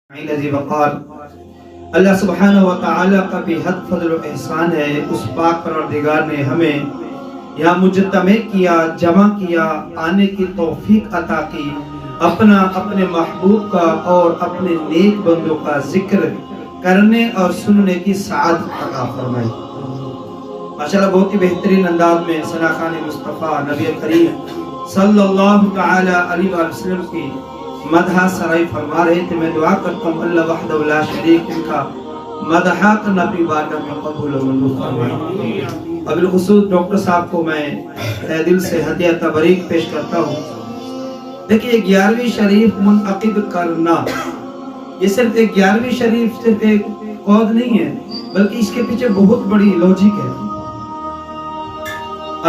اللہ سبحانہ و تعالی کا بھی حد فضل و احسان ہے. اس پاک پروردگار نے ہمیں یہاں مجتمع کیا، جمع کیا، آنے کی توفیق عطا کی، اپنے محبوب کا اور اپنے نیک بندوں کا ذکر کرنے اور سننے کی سعادت عطا فرمائی. ماشاءاللہ بہت ہی بہترین انداز میں ثنا خوان مصطفیٰ نبی کریم صلی اللہ تعالی علیہ وسلم کی مدح سرائی فرما رہے تھے. میں دعا کرتا ہوں اللہ وحدہ لا شریک ان کا مدح کرنا اپنی بارگاہ میں قبول و منظور فرمائے. اور بالخصوص ڈاکٹر صاحب کو میں تہ دل سے ہدیہ تبریک پیش کرتا ہوں. دیکھیے 11ویں شریف منعقد کرنا یہ صرف ایک 11ویں شریف صرف ایک قول نہیں ہے، بلکہ اس کے پیچھے بہت بڑی لوجک ہے.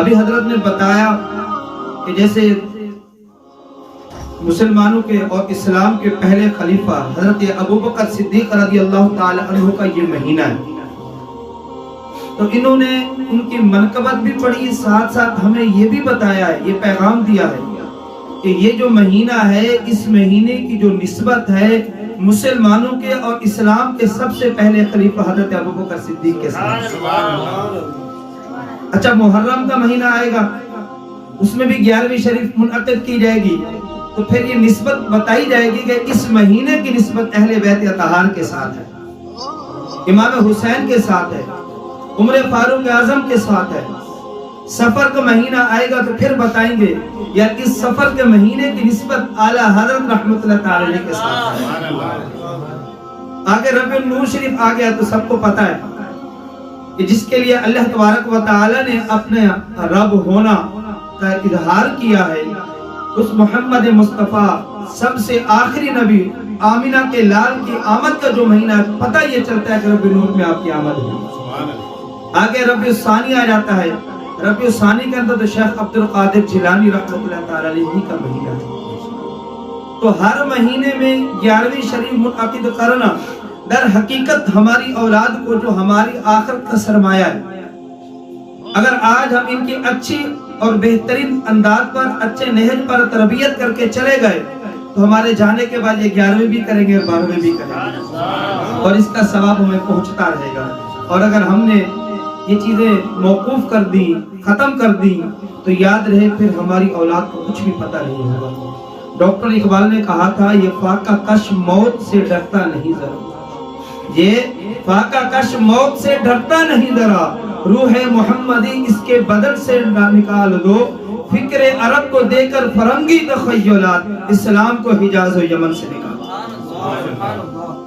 ابھی حضرت نے بتایا کہ جیسے مسلمانوں کے اور اسلام کے پہلے خلیفہ حضرت ابوبکر صدیق رضی اللہ تعالی عنہ کا یہ مہینہ ہے، تو انہوں نے ان کی منقبت بھی پڑھی، ساتھ ساتھ ہمیں یہ بھی بتایا ہے، یہ پیغام دیا ہے کہ یہ جو مہینہ ہے، اس مہینے کی جو نسبت ہے مسلمانوں کے اور اسلام کے سب سے پہلے خلیفہ حضرت ابوبکر صدیق کے ساتھ. اچھا محرم کا مہینہ آئے گا، اس میں بھی 11ویں شریف منعقد کی جائے گی، تو پھر یہ نسبت بتائی جائے گی کہ اس مہینے کی نسبت اہل بیت اطہار کے ساتھ ہے، امام حسین کے ساتھ ہے، عمر فاروق اعظم کے ساتھ ہے. سفر کا مہینہ آئے گا تو پھر بتائیں گے یا اس سفر کے مہینے کی نسبت اعلیٰ حضرت رحمت اللہ تعالی کے ساتھ ہے. آگے ربیع النور شریف آ گیا تو سب کو پتا ہے کہ جس کے لیے اللہ تبارک و تعالی نے اپنے رب ہونا کا اظہار کیا ہے، اس محمد مصطفیٰ سب سے آخری نبی آمینہ کے لال کی آمد کا جو مہینہ ہے، پتہ یہ چلتا ہے کہ ربیع النور میں آپ کی آمد ہوئی. آگے ربیع الثانی آ جاتا ہے. ربیع الثانی کے اندر تو شیخ عبد القادر جیلانی رحمۃ اللہ تعالی علیہ کا مہینہ ہے. تو ہر مہینے میں 11ویں شریف منعقد کرنا در حقیقت ہماری اولاد کو جو ہماری آخرت کا سرمایہ ہے، اگر آج ہم ان کی اچھی اور بہترین انداز پر اچھے نہج پر تربیت کر کے چلے گئے تو ہمارے جانے کے بعد یہ 11ویں بھی کریں گے اور 12ویں بھی کریں گے اور اس کا ثواب ہمیں پہنچتا رہے گا. اور اگر ہم نے یہ چیزیں موقوف کر دی، ختم کر دی، تو یاد رہے پھر ہماری اولاد کو کچھ بھی پتہ نہیں ہوگا. ڈاکٹر اقبال نے کہا تھا یہ فاقہ کش موت سے ڈرتا نہیں ذرا، یہ فاقہ کش موت سے ڈرتا نہیں ذرا، روح محمدی اس کے بدن سے نکال دو، فکر عرب کو دے کر فرنگی تخیلات، اسلام کو حجاز و یمن سے نکال دو.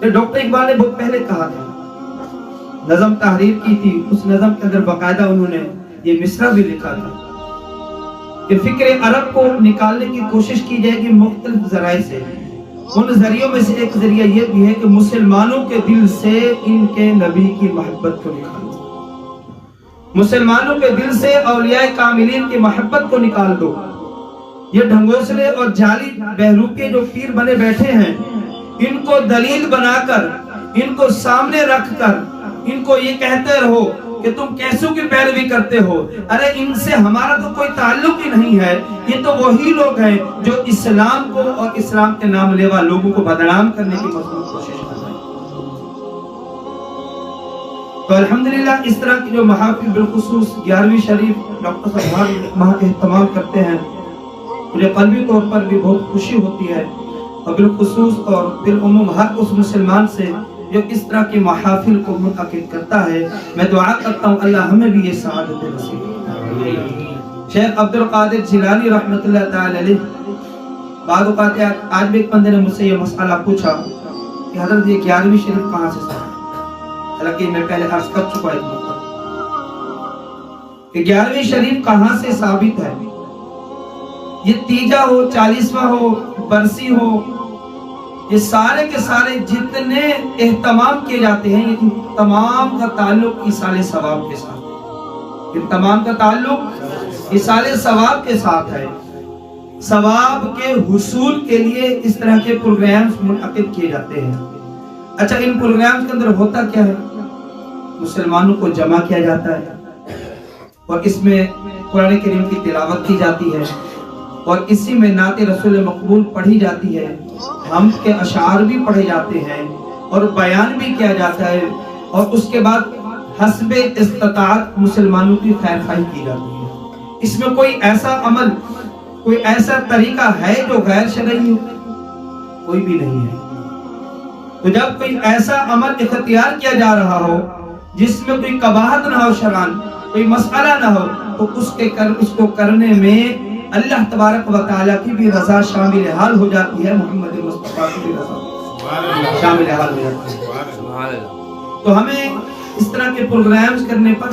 ڈاکٹر اقبال نے بہت پہلے کہا تھا، نظم تحریر کی تھی، اس نظم کے اندر باقاعدہ انہوں نے یہ مصرع بھی لکھا تھا کہ فکر عرب کو نکالنے کی کوشش کی جائے گی مختلف ذرائع سے. ان ذریعوں میں سے ایک ذریعہ یہ بھی ہے کہ مسلمانوں کے دل سے ان کے نبی کی محبت کو نکال دو، مسلمانوں کے دل سے اولیاء کاملین کی محبت کو نکال دو. یہ ڈھنگوسلے اور جعلی بہروپے جو پیر بنے بیٹھے ہیں، ان کو دلیل بنا کر، ان کو سامنے رکھ کر ان کو یہ کہتے رہو کہ تم کیسوں کی پیروی کرتے ہو. ارے ان سے ہمارا تو کوئی تعلق ہی نہیں ہے، یہ تو وہی لوگ ہیں جو اسلام کو اور اسلام کے نام لیوا لوگوں کو بدنام کرنے کی مضمون کوشش کر رہے ہیں. تو الحمدللہ اس طرح کی جو محافل بالخصوص 11ویں شریف ڈاکٹر صاحب ماہ کے اہتمام کرتے ہیں، مجھے قلبی طور پر بھی بہت خوشی ہوتی ہے. اور بالخصوص اور بالعموم ہر اس مسلمان سے جو اس طرح کی محافل کو منعقد کرتا ہے، میں دعا کرتا ہوں اللہ ہمیں بھی یہ سعادت نصیب کرے. شیخ عبد القادر جیلانی رحمۃ اللہ تعالی علیہ بعض اوقات آج بھی ایک بندے نے مجھ سے یہ مسئلہ پوچھا کہ حضرت یہ 11ویں شریف کہاں سے ثابت ہے؟ حالانکہ میں پہلے عرض کر چکا ایک موقع کہ 11ویں شریف کہاں سے ثابت ہے. یہ تیجا ہو، 40واں ہو، برسی ہو، یہ سارے کے سارے جتنے اہتمام کیے جاتے ہیں، یہ تمام کا تعلق ایصال ثواب کے ساتھ ہے. یہ تمام کا تعلق ایصال ثواب کے ساتھ ہے. ثواب کے حصول کے لیے اس طرح کے پروگرامز منعقد کیے جاتے ہیں. اچھا ان پروگرامز کے اندر ہوتا کیا ہے؟ مسلمانوں کو جمع کیا جاتا ہے اور اس میں قرآن کریم کی تلاوت کی جاتی ہے اور اسی میں نعت رسول مقبول پڑھی جاتی ہے. ہم کے اشعار بھی پڑھے جاتے ہیں اور بیان بھی کیا جاتا ہے، اور اس کے بعد حسب استطاعت مسلمانوں کی خیر خواہی کی جاتی ہے۔ اس میں کوئی ایسا عمل، کوئی ایسا طریقہ ہے جو غیر شرعی ہو؟ کوئی بھی نہیں ہے۔ تو جب کوئی ایسا عمل اختیار کیا جا رہا ہو جس میں کوئی قباحت نہ ہو شرعاً، کوئی مسئلہ نہ ہو، تو اس کو کرنے میں اللہ تبارک و تعالیٰ کی بھی رضا شامل حال ہو جاتی ہے، محمد مصطفیٰ کی بھی رضا شامل حال ہو جاتی ہے۔ تو ہمیں اس طرح کے پروگرامز کرنے پر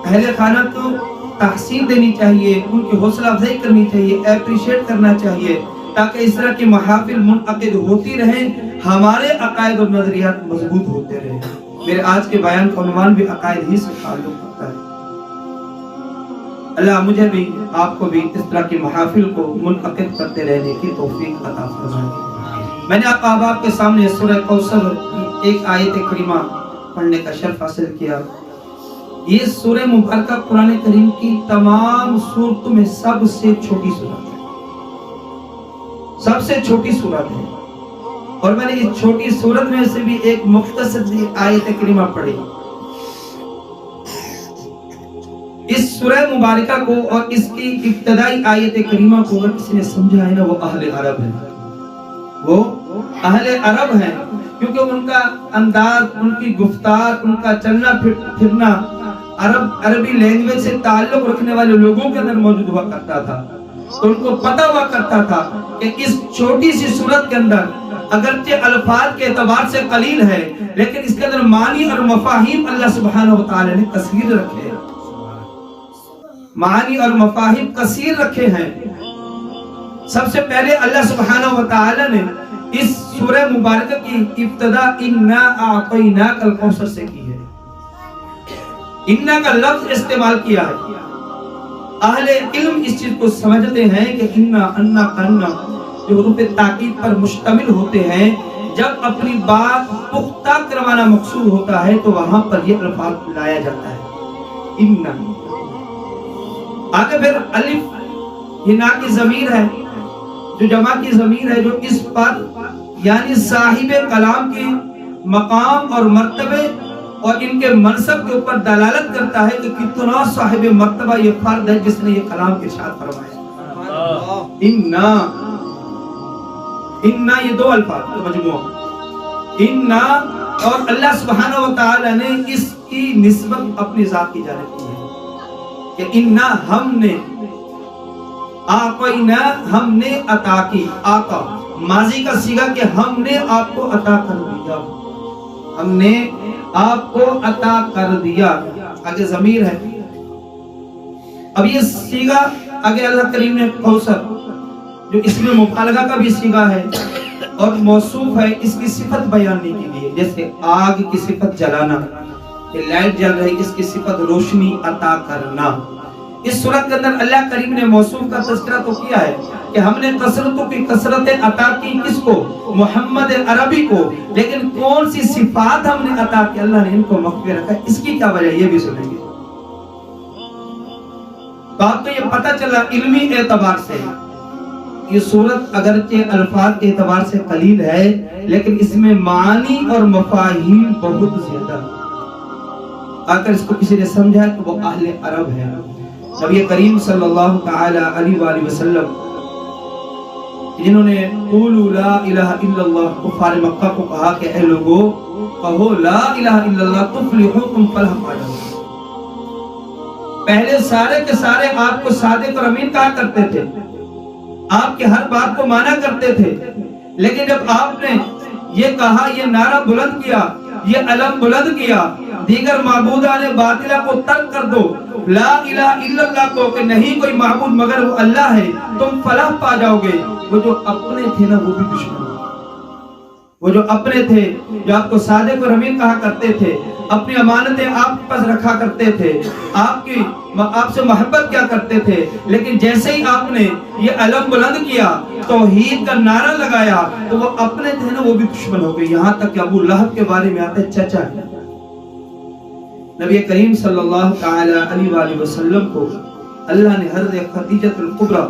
اہل خانہ کو تحسین دینی چاہیے، ان کی حوصلہ افزائی کرنی چاہیے، اپریشیٹ کرنا چاہیے، تاکہ اس طرح کی محافل منعقد ہوتی رہیں، ہمارے عقائد اور نظریات مضبوط ہوتے رہیں۔ میرے آج کے بیان کا عنوان بھی عقائد ہی سے تعلق رکھتا ہے۔ اللہ مجھے بھی آپ کو بھی اس طرح کی محافل کو منعقد کرتے رہنے کی توفیق عطا فرمائے۔ میں نے آپ احباب کے سامنے سورہ کوثر کی ایک آیت کریمہ پڑھنے کا شرف حاصل کیا۔ یہ سورہ مبارکہ قرآن کریم کی تمام سورتوں میں سب سے چھوٹی سورت ہے، سب سے چھوٹی سورت ہے، اور میں نے اس چھوٹی سورت میں سے بھی ایک مختصر سی آیت کریمہ پڑھی۔ اس سورہ مبارکہ کو اور اس کی ابتدائی آیت کریمہ کو اگر کسی نے سمجھا ہے نا، وہ اہل عرب ہے، وہ اہل عرب ہیں، کیونکہ ان کا انداز، ان کی گفتار، ان کا چلنا پھرنا عربی لینگویج سے تعلق رکھنے والے لوگوں کے اندر موجود ہوا کرتا تھا۔ تو ان کو پتہ ہوا کرتا تھا کہ اس چھوٹی سی سورت کے اندر اگرچہ الفاظ کے اعتبار سے قلیل ہے، لیکن اس کے اندر معنی اور مفاہیم اللہ سبحانہ و تعالی نے کثیر رکھے ہیں، معانی اور مفاہیم کثیر رکھے ہیں۔ سب سے پہلے اللہ سبحانہ و تعالی نے اس سورہ مبارکہ کی ابتدا اِنَّا أَعْطَيْنَاكَ الْكَوْثَرَ سے کی ہے۔ اِنَّا کا لفظ استعمال کیا ہے۔ اہل علم اس چیز کو سمجھتے ہیں کہ اِنَّا، اَنَّا، کَنَّا جو حروف تاکید پر مشتمل ہوتے ہیں، جب اپنی بات پختہ کروانا مقصود ہوتا ہے تو وہاں پر یہ الفاظ لایا جاتا ہے، اِنَّا۔ آگے پھر الف یہ نا کی ضمیر ہے، جو جمع کی ضمیر ہے، جو اس پر یعنی صاحب کلام کے مقام اور مرتبے اور ان کے منصب کے اوپر دلالت کرتا ہے کہ کتنا صاحب مرتبہ یہ فرد ہے جس نے یہ کلام کے ارشاد فرمایا۔ اِنَّا، اِنَّا یہ دو الفاظ مجموعہ، اِنَّا، اور اللہ سبحانہ و تعالی نے اس کی نسبت اپنی ذات کی جانب کی ہے کہ اِنَّا ہم نے، آقینا ہم نے عطا کی، آقا ماضی کا صیغہ کہ ہم نے آپ کو عطا کر دیا، ہم نے آپ کو عطا کر دیا، آگے ضمیر ہے۔ اب یہ صیغہ آگے اللہ کریم نے کوثر جو اس میں مبالغہ کا بھی صیغہ ہے اور موصوف ہے، اس کی صفت بیاننے کے لیے، جیسے آگ کی صفت جلانا، کہ لائٹ جل رہی، اس کی صفت روشنی عطا کرنا۔ اس صورت کے اندر اللہ کریم نے موصوف کا تذکرہ تو کیا ہے کہ ہم نے کثرتوں کی کثرت عطا کی، کس کو؟ محمد عربی کو، لیکن کون سی صفات ہم نے عطا کی، اللہ نے ان کو مخفی رکھا ہے، اس کی کیا وجہ یہ بھی سنیں گے۔ تو آپ کو یہ پتہ چلا علمی اعتبار سے یہ صورت اگرچہ الفاظ کے اعتبار سے قلیل ہے، لیکن اس میں معانی اور مفاہیم بہت زیادہ۔ اگر اس کو کسی نے سمجھا تو وہ اہل عرب ہے۔ نبی کریم صلی اللہ تعالی علیہ وآلہ وسلم جنہوں نے قولوا لا الہ الا اللہ کفار مکہ کو کہا کہ اے لوگو کہو لا الہ الا اللہ تفلحوا، تم فلاح پا جاؤ گے۔ پہلے سارے کے سارے آپ کو صادق اور امین کہا کرتے تھے، آپ کے ہر بات کو مانا کرتے تھے، لیکن جب آپ نے یہ کہا، یہ نعرہ بلند کیا، یہ علم بلند کیا، دیگر معبودان باطلہ کو ترک کر دو، لا الہ الا اللہ کو کہ نہیں کوئی معبود مگر وہ اللہ ہے، تم فلاح پا جاؤ گے۔ وہ جو اپنے تھے نا وہ بھی دشمن، وہ جو اپنے تھے، جو آپ کو صادق اور امین کہا کرتے تھے، اپنی امانتیں آپ کے پاس رکھا کرتے تھے، آپ سے محبت کیا کرتے تھے، لیکن جیسے ہی آپ نے یہ علم بلند کیا، توحید کا نعرہ لگایا، تو وہ اپنے تھے نا وہ بھی دشمن ہو گئے، یہاں تک کہ ابو لہب کے بارے میں آتا ہے چچا ہے۔ نبی کریم صلی اللہ تعالی علیہ وآلہ وسلم کو اللہ نے حضرت خدیجہ الکبریٰ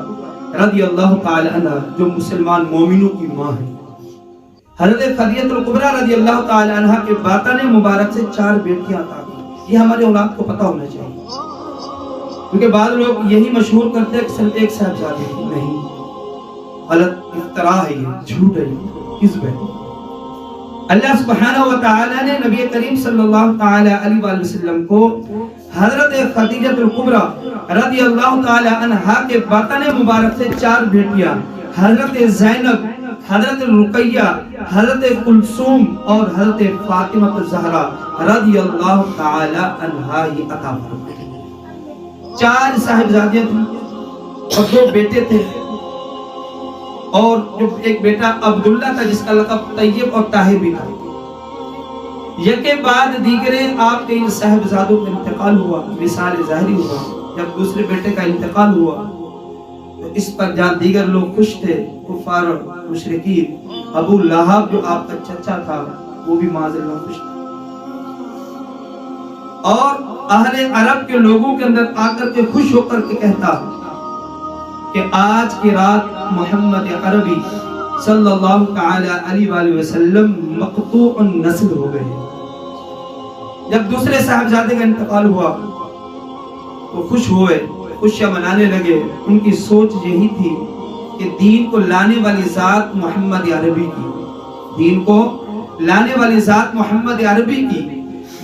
رضی اللہ تعالی عنہ جو مسلمان مومنوں کی ماں ہے، حضرت خدیجہ الکبریٰ رضی اللہ تعالی عنہ کے باطن مبارک سے 4 بیٹیاں عطا کی. یہ ہمارے اولاد کو پتہ ہونا چاہیے، کیونکہ بعض لوگ یہی مشہور کرتے ہیں کہ صرف ایک صاحبزادے کی. نہیں، غلط افتراء ہے، یہ جھوٹ ہے، یہ کذب ہے. اللہ سبحانہ و تعالی نے نبی کریم صلی اللہ تعالی علیہ وآلہ وسلم کو حضرت خدیجہ الکبریٰ رضی اللہ تعالی عنہ کے باطن مبارک سے 4 بیٹیاں حضرت زینب، حضرت رقیہ، حضرت کلثوم اور حضرت فاطمہ الزہرا رضی اللہ تعالی عنہا ہی عطا فرمائے. 4 صاحبزادیاں تھیں اور 2 بیٹے تھے، اور جو ایک بیٹا عبداللہ تھا جس کا لقب طیب اور طاہر بھی تھا. یکے بعد دیگرے آپ کے ان صاحبزادوں کا انتقال ہوا، مثال ظاہری ہوا. جب دوسرے بیٹے کا انتقال ہوا تو اس پر جہاں دیگر لوگ خوش تھے، کفار اور مشرکین، ابو لہب جو آپ کا چچا تھا وہ بھی معاذ اللہ خوش تھا، اور اہل عرب کے لوگوں کے اندر آ کر کے خوش ہو کر کے کہتا کہ آج کی رات محمد عربی صلی اللہ تعالی علیہ وآلہ وسلم مقطوع النسل ہو گئے. جب دوسرے صاحبزادے کا انتقال ہوا تو خوش ہوئے، خوشیاں منانے لگے. ان کی سوچ یہی تھی کہ دین کو لانے والی ذات محمد عربی کی، دین کو لانے والی ذات محمد عربی کی،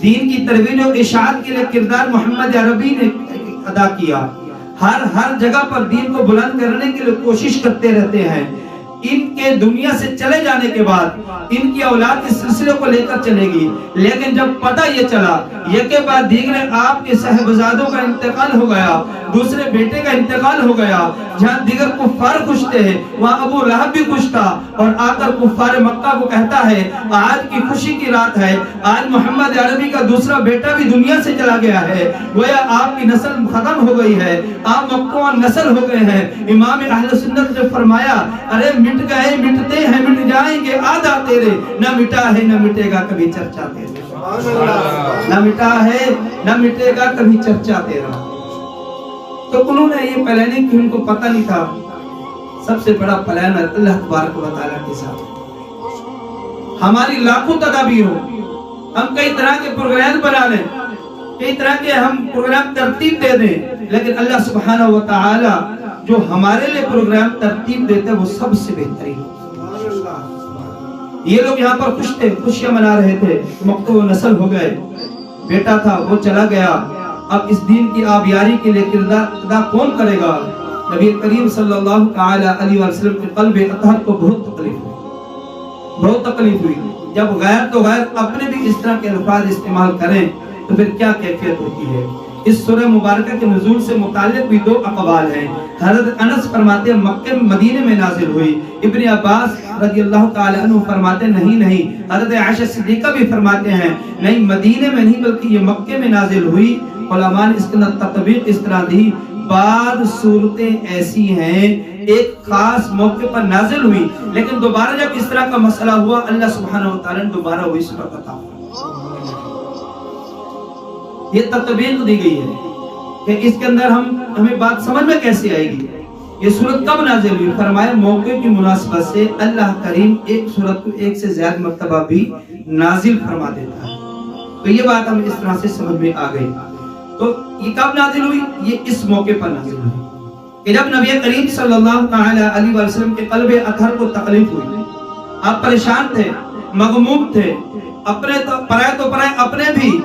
دین کی ترویج و اشاعت کے لیے کردار محمد عربی نے ادا کیا. ہر جگہ پر دین کو بلند کرنے کے لیے کوشش کرتے رہتے ہیں. ان کے دنیا سے چلے جانے کے بعد ان کی اولاد اس سلسلے کو لے کر چلے گی، لیکن جب پتہ یہ چلا یکے بعد دیگرے آپ کے صاحبزادوں کا انتقال ہو گیا، دوسرے بیٹے کا انتقال ہو گیا، جہاں دیگر کفار خوش تھے وہاں ابو لہب بھی خوش تھا، اور آ کر کفار مکہ کو کہتا ہے آج کی خوشی کی رات ہے، آج محمد عربی کا دوسرا بیٹا بھی دنیا سے چلا گیا ہے، گویا آپ کی نسل ختم ہو گئی ہے، آپ مقطوع نسل ہو گئے ہیں. امام اہل سنت نے فرمایا ارے مٹ گئے، مٹتے ہیں، مٹ جائیں گے آدھا تیرے، نہ مٹا ہے نہ مٹے گا کبھی چرچا تیرے، نہ مٹا ہے نہ مٹے گا کبھی چرچا تیرا. تو انہوں نے یہ پلاننگ کی، ان کو پتہ نہیں تھا سب سے بڑا پلانر اللہ تبارک و تعالیٰ کے ساتھ. ہماری لاکھوں تدابیر ہو، ہم کئی طرح کے پروگرام بنا لیں، کئی طرح کے ہم پروگرام ترتیب دے دیں، لیکن اللہ سبحانہ و تعالیٰ جو ہمارے لئے پروگرام ترتیب دیتے ہیں وہ سب سے بہترین. یہ لوگ یہاں پر خوش تھے، خوشیاں منا رہے تھے، مقطوع نسل ہو گئے، بیٹا تھا وہ چلا گیا. اب اس دین کی آبیاری کے لئے کردار ادا کون کرے گا؟ نبی کریم صلی اللہ تعالی علیہ وسلم کے قلب اطہر کو بہت تکلیف ہوئی. جب غیر تو غیر اپنے بھی اس طرح کے الفاظ استعمال کریں تو پھر کیا کیفیت ہوتی ہے. اس سورہ مبارکہ کے نزول سے متعلق بھی 2 اقوال ہیں. حضرت انس فرماتے ہیں مکہ مدینے میں نازل ہوئی، ابن عباس رضی اللہ تعالی عنہ فرماتے نہیں. حضرت عائشہ صدیقہ بھی فرماتے ہیں نہیں مدینے میں نہیں بلکہ یہ مکہ میں نازل ہوئی. علماء نے اس کے اندر تطبیق اس طرح دی، بعض صورتیں ایسی ہیں ایک خاص موقع پر نازل ہوئی، لیکن دوبارہ جب اس طرح کا مسئلہ ہوا اللہ سبحانہ و تعالی نے دوبارہ وہی سورہ عطا فرمائی. یہ تطبیق دی گئی ہے کہ اس کے اندر ہمیں بات سمجھ میں کیسے آئے گی. یہ سورت کب نازل ہوئی؟ فرمایا موقع کی مناسبت سے اللہ کریم ایک سورت کو ایک سے زیادہ مرتبہ بھی نازل فرما دیتا ہے. تو یہ بات ہم اس طرح سے سمجھ میں آ گئی. تو یہ کب نازل ہوئی؟ یہ اس موقع پر نازل ہوئی کہ جب نبی کریم صلی اللہ تعالی علیہ وسلم کے قلب اطہر کو تکلیف ہوئی. آپ پریشان تھے، مغموم تھے، اپنے تو پرائے اپنے بھی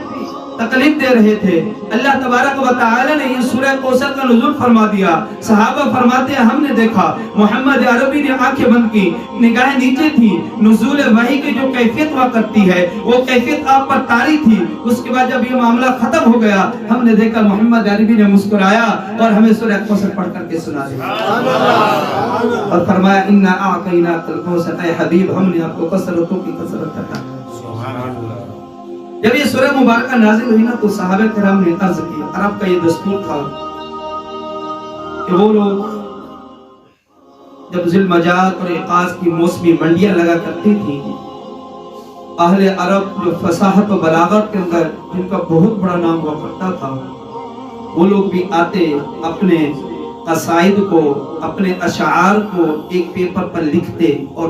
تکلیف دے رہے تھے. اللہ تبارک و تعالی نے یہ سورہ کوثر کا نزول فرما دیا. صحابہ فرماتے ہیں ہم نے دیکھا محمد عربی نے آنکھیں بند کی، نگاہیں نیچے تھی، نزول وحی کی جو کیفیت ہوا کرتی ہے وہ کیفیت آپ پر طاری تھی. اس کے بعد جب یہ معاملہ ختم ہو گیا ہم نے دیکھا محمد عربی نے مسکرایا اور ہمیں سورہ کوثر پڑھ کر کے سنا دیا اور فرمایا انا اعطیناک الکوثر، اے حبیب ہم نے آپ کو کثرتوں کی کثرت عطا کی. جب یہ سورہ مبارکہ نازل ہوئی نا تو صحابہ کرام نے عرض کی، عرب کا یہ دستور تھا کہ وہ لوگ جب ذی المجاز اور عقاص کی موسمی منڈیاں لگا کرتی تھی، اہل عرب جو فصاحت و بلاغت کے اندر جن کا بہت بڑا نام ہوا کرتا تھا وہ لوگ بھی آتے اپنے قصائد کو، اپنے اشعار کو ایک پیپر پر لکھتے اور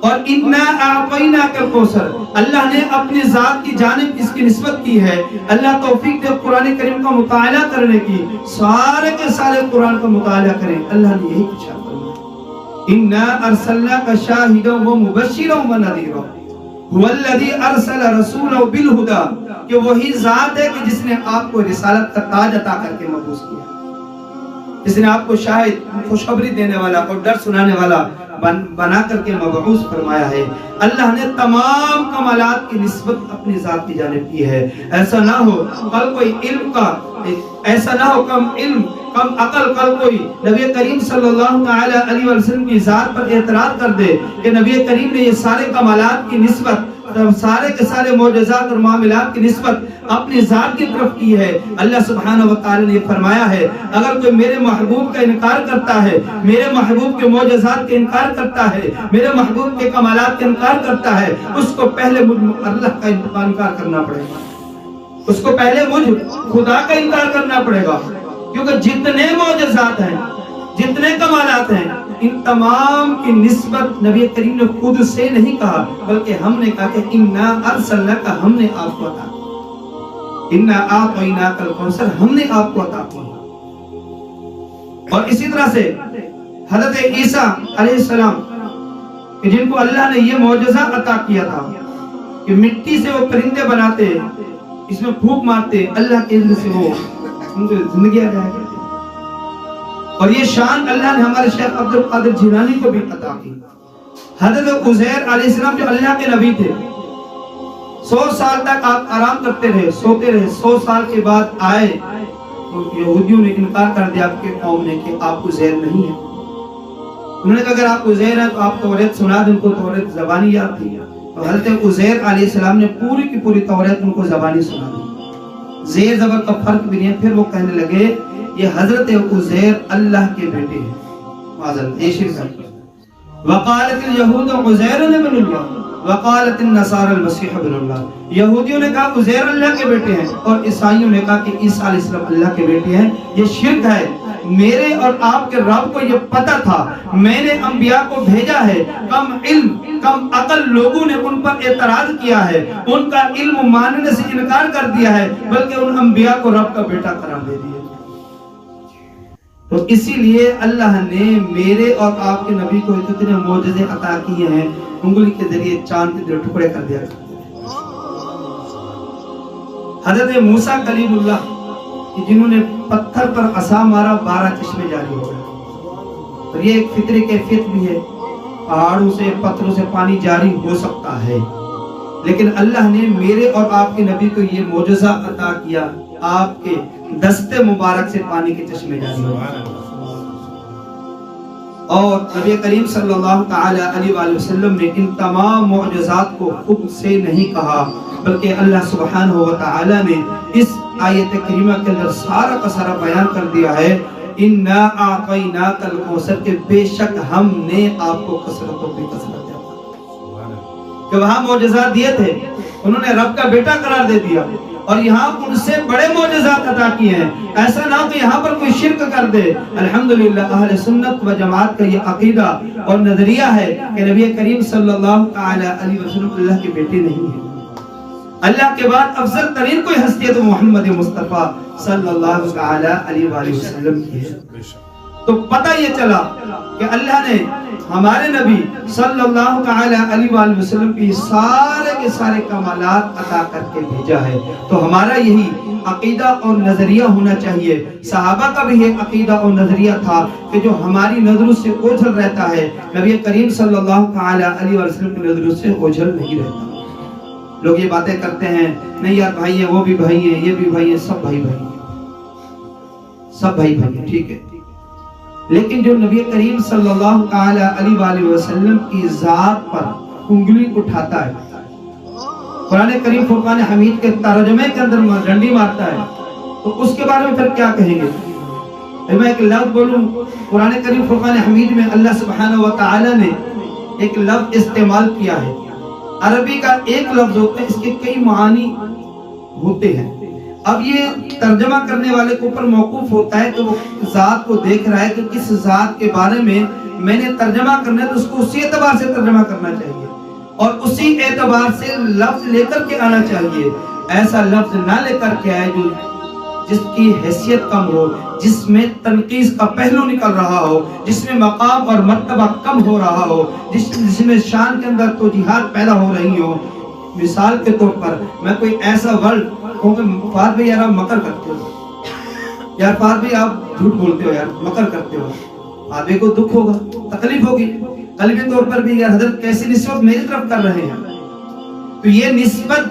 اور اِنَّا أَعْطَيْنَاكَ الْكَوْثَرَ اللہ نے اپنی ذات کی جانب اس کی نسبت کی ہے۔ اللہ توفیق دے قرآن کریم کا مطالعہ کرنے کی، سارے کے سارے قرآن کا مطالعہ کریں۔ اللہ نے یہی کچھ فرمایا، اِنَّا أَرْسَلْنَاكَ شَاهِدًا وَمُبَشِّرًا وَنَذِيرًا هُوَ الَّذِي أَرْسَلَ رَسُولَهُ بِالْهُدَى کہ وہی ذات ہے کہ جس نے آپ کو رسالت کا تاج عطا کر کے مبعوث کیا، جس نے آپ کو شاہد، خوشخبری دینے والا اور ڈر سنانے والا بنا کر کے مبعوث فرمایا ہے۔ اللہ نے تمام کمالات کی نسبت اپنی ذات کی جانب کی ہے۔ ایسا نہ ہو کل کوئی علم کا، ایسا نہ ہو کم علم کم عقل کل کوئی نبی کریم صلی اللہ علیہ وسلم کی ذات پر اعتراض کر دے کہ نبی کریم نے یہ سارے کمالات کی نسبت، سارے کے سارے معجزات اور معاملات کی نسبت اپنی ذات کی طرف کی ہے۔ اللہ سبحانہ وتعالی نے فرمایا ہے، اگر کوئی میرے محبوب کا انکار کرتا ہے، میرے محبوب کے معجزات کا انکار کرتا ہے، میرے محبوب کے کمالات کا انکار کرتا ہے، اس کو پہلے اللہ کا انکار کرنا پڑے گا، اس کو پہلے مجھ خدا کا انکار کرنا پڑے گا، کیونکہ جتنے معجزات ہیں، جتنے کمالات ہیں، ان تمام کی نسبت نبی کریم نے خود سے نہیں کہا، بلکہ ہم نے کہا کہ اِنَّا أَرْسَلْنَاكَ ہم نے آپ کو عطا کیا، اِنَّا أَعْطَيْنَاكَ الْكَوْثَرَ ہم نے آپ کو عطا کیا۔ اور اسی طرح سے حضرت عیسیٰ علیہ السلام کہ جن کو اللہ نے یہ معجزہ عطا کیا تھا کہ مٹی سے وہ پرندے بناتے، اس میں پھونک مارتے، اللہ کے اذن سے وہ ان کو زندگی آ جائے گی۔ اور یہ شان اللہ نے ہمارے شیخ عبد القادر جیلانی کو بھی عطا کی۔ حضرت عزیر علیہ السلام جو اللہ کے نبی تھے، 100 سال تک آپ آرام کرتے رہے، سوتے رہے، 100 سال کے بعد آئے تو یہودیوں نے انکار کر دیا آپ کے قوم نے کہ آپ عزیر نہیں ہے۔ انہوں نے کہا اگر آپ عزیر ہیں تو آپ توریت سنا دیں، ان کو توریت زبانی یاد تھی، تو حضرت عزیر علیہ السلام نے پوری کی پوری توریت ان کو زبانی سنا دی، زیر زبر کا فرق بھی نہیں ہے۔ پھر وہ کہنے لگے یہ حضرت عزیر اللہ کے بیٹے ہیں، معاذاللہ یہ شرک ہے۔ وقالت الیہود عزیر ابن اللہ وقالت النصارى المسیح ابن اللہ، یہودیوں نے کہا عزیر اللہ کے بیٹے ہیں اور عیسائیوں نے کہا کہ عیسیٰ علیہ السلام اللہ کے بیٹے ہیں۔ یہ شرک ہے۔ میرے اور آپ کے رب کو یہ پتہ تھا، میں نے انبیاء کو بھیجا ہے، کم علم کم عقل لوگوں نے ان پر اعتراض کیا ہے، ان کا علم ماننے سے انکار کر دیا ہے، بلکہ ان انبیاء کو رب کا بیٹا قرار دے دیا۔ تو اسی لیے اللہ نے میرے اور آپ کے نبی کو اتنے معجزے عطا کیے ہیں، انگلی کے ذریعے چاند کے ٹکڑے کر دیا کرتے ہیں۔ حضرت موسیٰ کلیم اللہ جنہوں نے پتھر پر عصا مارا 12 چشمے جاری ہو گئے، اور یہ ایک فطری کیفیت بھی ہے، پہاڑوں سے پتھروں سے پانی جاری ہو سکتا ہے، لیکن اللہ نے میرے اور آپ کے نبی کو یہ معجزہ عطا کیا، آپ کے دستے مبارک سے پانی کے چشمے جاری ہو گئے۔ اور نبی کریم صلی اللہ تعالی علیہ وآلہ وسلم نے ان تمام معجزات کو خود سے نہیں کہا، بلکہ اللہ سبحانہ وتعالی نے اس آیت کریمہ کے اندر سارا کا سارا بیان کر دیا ہے، اِنَّا أَعْطَيْنَاكَ الْكَوْثَرَ کہ بے شک ہم نے آپ کو کثرت و بے کثرت دیا، کہ وہاں معجزات دیے تھے، انہوں نے رب کا بیٹا قرار دے دیا، اور یہاں ان سے بڑے معجزات عطا کیے ہیں۔ ایسا نہ ہو کہ یہاں پر کوئی شرک کر دے۔ الحمدللہ اہل سنت و جماعت کا یہ عقیدہ اور نظریہ ہے کہ نبی کریم صلی اللہ تعالی علیہ وسلم اللہ کے بیٹے نہیں ہیں، اللہ کے بعد افضل ترین کوئی ہستی ہے تو محمد مصطفیٰ صلی اللہ تعالی علیہ وآلہ وسلم کی ہے۔ تو پتہ یہ چلا کہ اللہ نے ہمارے نبی صلی اللہ تعالی علیہ وآلہ وسلم کی سارے کے سارے کمالات عطا کر کے بھیجا ہے، تو ہمارا یہی عقیدہ اور نظریہ ہونا چاہیے۔ صحابہ کا بھی یہ عقیدہ اور نظریہ تھا کہ جو ہماری نظروں سے اوجھل رہتا ہے، نبی کریم صلی اللہ تعالی علیہ وسلم کی نظروں سے اوجھل نہیں رہتا۔ لوگ یہ باتیں کرتے ہیں، نہیں یار بھائی ہیں، وہ بھی بھائی ہیں، یہ بھی بھائی ہیں، سب بھائی بھائی ہیں، سب بھائی بھائی ہیں، ٹھیک ہے، لیکن جو نبی کریم صلی اللہ تعالی علیہ وآلہ وسلم کی ذات پر انگلی اٹھاتا ہے، قرآن کریم فرقان حمید کے ترجمے کے اندر ڈنڈی مارتا ہے، تو اس کے بارے میں پھر کیا کہیں گے؟ میں ایک لفظ بولوں، قرآن کریم فرقان حمید میں اللہ سبحانہ وتعالی نے ایک لفظ استعمال کیا ہے۔ عربی کا ایک لفظ ہوتا ہے، اس کے کئی معانی ہوتے ہیں۔ اب یہ ترجمہ کرنے والے کے اوپر موقوف ہوتا ہے کہ وہ ذات کو دیکھ رہا ہے کہ کس ذات کے بارے میں نے ترجمہ کرنا ہے، تو اس کو اسی اعتبار سے ترجمہ کرنا چاہیے اور اسی اعتبار سے لفظ لے کر کے آنا چاہیے۔ ایسا لفظ نہ لے کر کے آئے جو جس کی حیثیت کم ہو، جس میں تنقیص کا پہلو نکل رہا ہو، جس میں مقام اور مرتبہ کم ہو رہا ہو، جس میں شان کے اندر توجیحات پیدا ہو رہی ہو۔ مثال کے طور پر میں کوئی ایسا ورڈ کہوں کہ فہد بھائی یار آپ مکر کرتے ہو، یار فہد بھائی آپ جھوٹ بولتے ہو، یار مکر کرتے ہو، فہد بھائی کو دکھ ہوگا، تکلیف ہوگی، قلبی طور پر بھی یار حضرت کیسی نسبت میری طرف کر رہے ہیں۔ تو یہ نسبت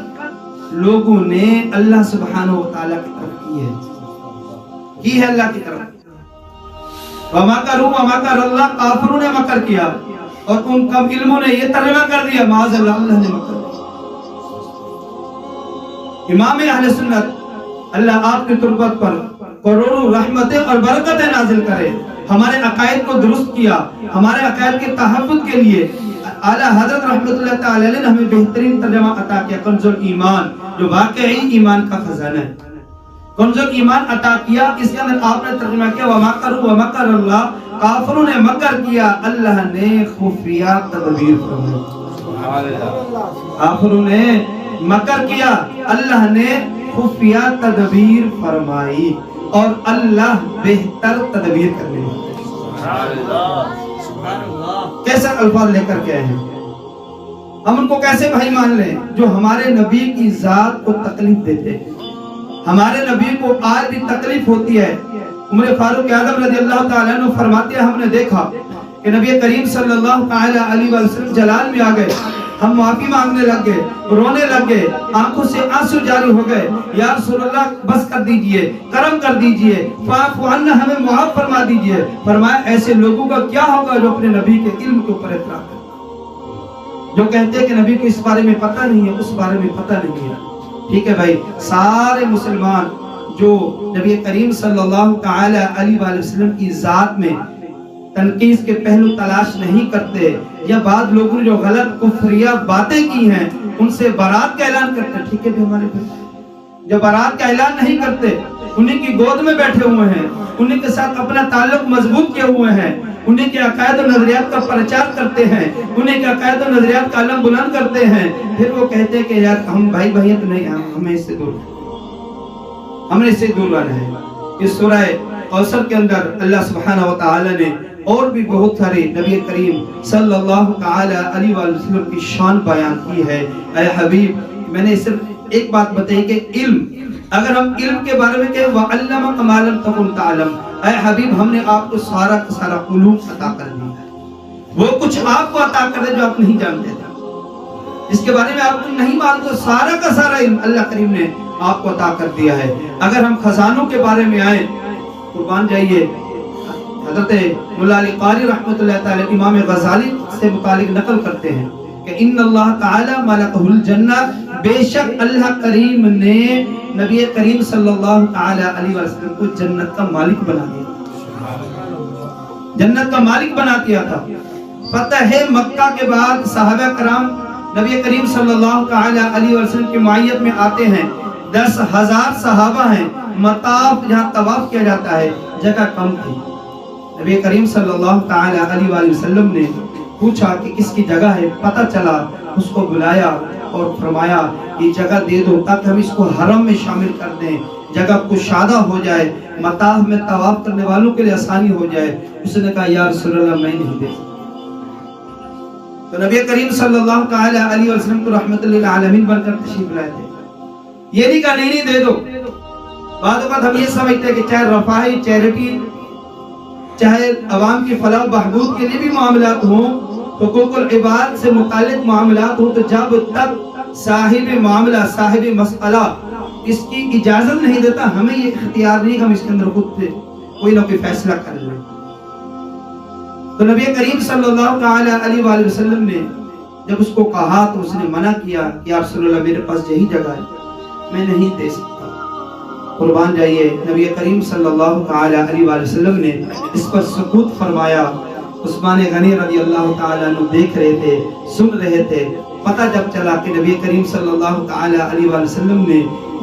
لوگوں نے اللہ سبحانہ و تعالیٰ کی طرف کی ہے اللہ کی طرف۔ وَمَكَرُوا وَمَكَرَ اللَّهُ، کافروں نے مکر کیا اور ان کم علموں نے یہ ترجمہ کر دیا معاذ اللہ اللہ نے مکر کیا۔ امام اہل سنت اللہ آپ کی تربت پر کروڑوں رحمتیں اور برکتیں نازل کرے، ہمارے عقائد کو درست کیا، ہمارے عقائد کے تحفظ کے لیے اعلیٰ حضرت رحمت اللہ تعالی نے ہمیں بہترین ترجمہ عطا کیا، کنز الایمان، جو واقعی ایمان کا خزانہ ہے۔ کنز الایمان عطا کیا، اس کے اندر آپ نے ترجمہ کیا وَمَكَرُوا وَمَكَرَ اللَّهُ، کافروں نے مکر کیا، اللہ نے خفیہ تدبیر فرمائی۔ کافروں نے مکر کیا، اللہ نے خفیہ تدبیر فرمائی، اور اللہ بہتر تدبیر کرنے والا۔ کیسے الفاظ لے کر کے آئے ہیں، ہم ان کو کیسے بھائی مان لیں جو ہمارے نبی کی ذات کو تکلیف دیتے ہیں۔ ہمارے نبی کو آج بھی تکلیف ہوتی ہے۔ عمر فاروق اعظم رضی اللہ تعالیٰ عنہ فرماتے ہیں ہم نے دیکھا کہ نبی کریم صلی اللہ علیہ وسلم جلال میں آ گئے، ہم معافی مانگنے لگ گئے، رونے لگ گئے، آنکھوں سے آنسو جاری ہو گئے، یا رسول اللہ بس کر دیجئے، کرم کر دیجئے، فاعف عنا، ہمیں معاف فرما دیجئے۔ فرمایا ایسے لوگوں کا کیا ہوگا جو اپنے نبی کے علم کے اوپر اعتراض کرتے، جو کہتے ہیں کہ نبی کو اس بارے میں پتہ نہیں ہے، اس بارے میں پتہ نہیں ہے۔ ٹھیک ہے بھائی، سارے مسلمان جو نبی کریم صلی اللہ تعالی علیہ وآلہ وسلم کی ذات میں تنقیص کے پہلو تلاش نہیں کرتے، یا بعض لوگوں نے جو غلط کفریہ باتیں کی ہیں ان سے برات کا اعلان کرتے ہیں۔ ٹھیک ہے بھی ہمارے بھائی جو برات کا اعلان نہیں کرتے، انہیں کی گود میں بیٹھے ہوئے ہیں، انہیں کے ساتھ اپنا تعلق مضبوط کیے ہوئے ہیں، انہیں کے عقائد و نظریات کا پرچار کرتے ہیں، انہیں کے عقائد و نظریات کا علم بلند کرتے ہیں، پھر وہ کہتے ہیں کہ یار ہم بھائی بھائیت نہیں، ہمیں اس سے دور، ہمیں اس سے دور رہنا ہے۔ اس سورہ کوثر کے اندر اللہ سبحانہ و تعالی نے اور بھی بہت سارے نبی کریم صلی اللہ تعالی علیہ وسلم کی شان بیان کی ہے۔ اے حبیب، میں نے صرف ایک بات بتائی کہ علم، اگر ہم علم کے بارے میں کہیں وَعَلَّمَكَ مَا لَمْ تَكُنْ تَعْلَمْ، اے حبیب ہم نے آپ کو سارا کا سارا علوم عطا کر دیا ہے، وہ کچھ آپ کو عطا کر دے جو آپ نہیں جانتے تھے، جس کے بارے میں آپ کو نہیں معلوم، سارا کا سارا علم اللہ کریم نے آپ کو عطا کر دیا ہے۔ اگر ہم خزانوں کے بارے میں آئیں، قربان جائیے، حضرت مولا علی قاری رحمت اللہ تعالی امام غزالی سے متعلق نقل کرتے ہیں کہ ان اللہ تعالی ملکہ الجنہ، بے شک اللہ کریم نے نبی کریم صلی اللہ تعالی علیہ وسلم کو جنت کا مالک بنا دیا، جنت کا مالک بنا دیا تھا۔ فتح مکہ کے بعد صحابہ کرام نبی کریم صلی اللہ تعالی علیہ وسلم کی معیت میں آتے ہیں، 10,000 صحابہ ہیں، مطاف جہاں طواف کیا جاتا ہے جگہ کم تھی۔ نبی کریم صلی اللہ تعالی علیہ وآلہ وسلم نے پوچھا کہ کس کی جگہ ہے، پتہ چلا، اس کو بلایا اور فرمایا یہ جگہ دے دو تاکہ ہم اس کو حرم میں شامل کر دیں، جگہ کشادہ ہو جائے، مطاف میں طواف کرنے والوں کے لیے آسانی ہو جائے۔ اس نے کہا یا رسول اللہ میں نہیں دے سکتا۔ تو نبی کریم صلی اللہ تعالی علیہ وسلم کو رحمت للعالمین بن کر تشریف لائے تھے، یہ نہیں کہا نہیں دے دو۔ بعض اوقات ہم یہ سمجھتے ہیں کہ چاہے رفاہی چیریٹی، چاہے عوام کی فلاح و بہبود کے لیے بھی معاملات ہوں، حقوق العباد سے متعلق معاملات ہوں، تو جب تک صاحب معاملہ صاحب مسئلہ اس کی اجازت نہیں دیتا، ہمیں یہ اختیار نہیں کہ ہم اس کے اندر خود سے کوئی نہ کوئی فیصلہ کر لیں۔ تو نبی کریم صلی اللہ تعالی علیہ وآلہ وسلم نے جب اس کو کہا تو اس نے منع کیا کہ یا رسول اللہ میرے پاس یہی جگہ ہے، میں نہیں دے سکتا۔ قربان جائیے، نبی کریم صلی اللہ تعالی علیہ وآلہ وسلم نے اس پر سکوت فرمایا۔ عثمان غنی رضی اللہ تعالیٰ عنہ دیکھ رہے تھے، سن رہے تھے۔ پتہ جب چلا کہ نبی کریم صلی اللہ تعالی علیہ وآلہ وسلم نے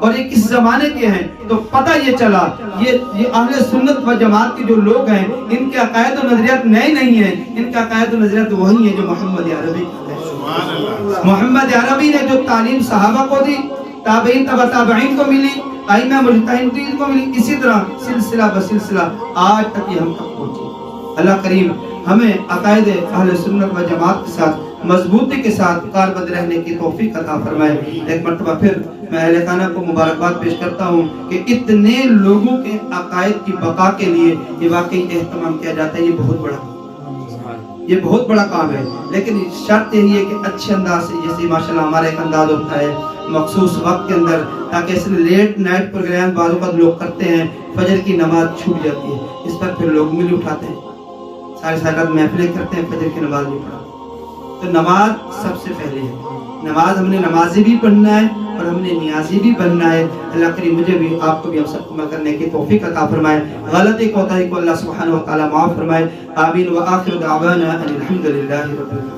اور یہ کس زمانے کے ہیں، تو پتہ یہ چلا یہ اہل سنت و جماعت کے جو لوگ ہیں ان کے عقائد و نظریات نئے نہیں ہیں، ان کے عقائد و نظریات وہی ہیں جو محمد عربی محمد عربی نے جو تعلیم صحابہ کو دی، تابعین تبع تابعین کو ملی، ائمہ مجتہدین کو ملی، اسی طرح سلسلہ بسلسلہ آج تک یہ ہم تک پہنچی۔ اللہ کریم ہمیں عقائد اہل سنت و جماعت کے ساتھ مضبوطی کے ساتھ کاربند رہنے کی توفیق عطا فرمائے۔ ایک مرتبہ پھر میں اہل خانہ کو مبارکباد پیش کرتا ہوں کہ اتنے لوگوں کے عقائد کی بقا کے لیے یہ واقعی اہتمام کیا جاتا ہے، یہ بہت بڑا کام ہے، لیکن شرط یہی ہے کہ اچھے انداز سے، جیسے ماشاءاللہ ہمارا ایک انداز ہوتا ہے مخصوص وقت کے اندر، تاکہ اس لیٹ نائٹ پروگرام بعض اوقات لوگ کرتے ہیں، فجر کی نماز چھوٹ جاتی ہے، اس پر پھر لوگ مل اٹھاتے ہیں، سارے رات محفلیں کرتے ہیں، فجر کی نماز نہیں پڑھا۔ تو نماز سب سے پہلے ہے، نماز ہم نے نمازی بھی پڑھنا ہے اور ہم نے نیازی بھی بننا ہے۔ اللہ کریم مجھے بھی آپ کو بھی ہم سب کو عمل کرنے کی توفیق عطا فرمائے، غلطی کوتاہی کو اللہ سبحانہ و تعالی معاف فرمائے۔ آمین۔ وآخر دعوانا ان الحمد للہ رب العالمین۔